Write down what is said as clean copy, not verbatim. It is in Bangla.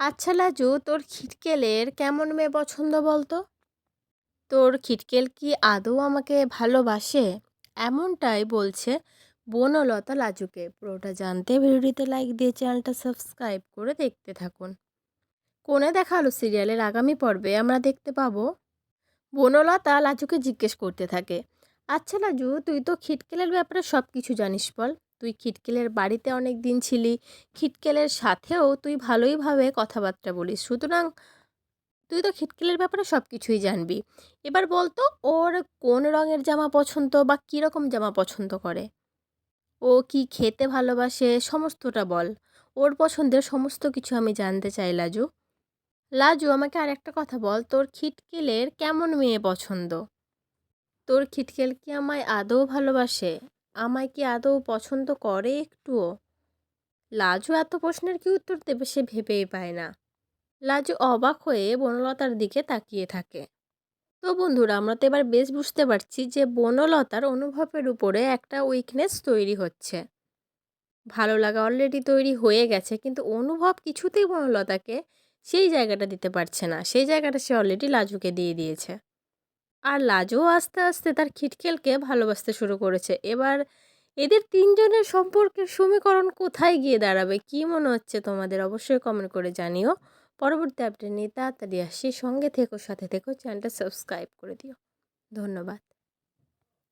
আচ্ছা লাজু, তোর খিটকেলের কেমন মেয়ে পছন্দ বলতো? তোর খিটকেল কি আদৌ আমাকে ভালোবাসে? এমনটাই বলছে বনলতা লাজুকে। পুরোটা জানতে ভিডিওটিতে লাইক দিয়ে চ্যানেলটা সাবস্ক্রাইব করে দেখতে থাকুন। কোণে দেখা আলো সিরিয়ালের আগামী পর্বে আমরা দেখতে পাবো বনলতা লাজুকে জিজ্ঞেস করতে থাকে, আচ্ছা লাজু, তুই তো খিটকেলের ব্যাপারে সব কিছু জানিস, বল। তুই খিটকেলের বাড়িতে অনেক দিন ছিলি, খিটকেলের সাথেও তুই ভালোইভাবে কথাবার্তা বলিস, সুতরাং তুই তো খিটকিলির ব্যাপারে সব কিছুই জানবি। এবার বলতো, ওর কোন রঙের জামা পছন্দ বা কীরকম জামা পছন্দ করে? ও কি খেতে ভালোবাসে, সমস্তটা বল। ওর পছন্দের সমস্ত কিছু আমি জানতে চাই লাজু। লাজু, আমাকে আরেকটা কথা বল, তোর খিটকিলের কেমন মেয়ে পছন্দ? তোর খিটকেল কি আমায় আদৌ ভালোবাসে? আমায় কি আদৌ পছন্দ করে একটুও? লাজু এত প্রশ্নের কি উত্তর দেবে সে ভেবেই পায় না। লাজু অবাক হয়ে বনলতার দিকে তাকিয়ে থাকে। তো বন্ধুরা, আমরা তো এবার বেশ বুঝতে পারছি যে বনলতার অনুভবের উপরে একটা উইকনেস তৈরি হচ্ছে। ভালো লাগা অলরেডি তৈরি হয়ে গেছে, কিন্তু অনুভব কিছুতেই বনলতাকে সেই জায়গাটা দিতে পারছে না। সেই জায়গাটা সে অলরেডি লাজুকে দিয়ে দিয়েছে। আর লাজুও আস্তে আস্তে তার খিটকেলকে ভালোবাসতে শুরু করেছে। এবার এদের তিনজনের সম্পর্কের সমীকরণ কোথায় গিয়ে দাঁড়াবে, কি মনে হচ্ছে তোমাদের? অবশ্যই কমেন্ট করে জানিও। পরবর্তী আপডেট নিয়ে তাড়াতাড়ি আসছি। সঙ্গে থেকো, সাথে থেকো, চ্যানেলটা সাবস্ক্রাইব করে দিও। ধন্যবাদ।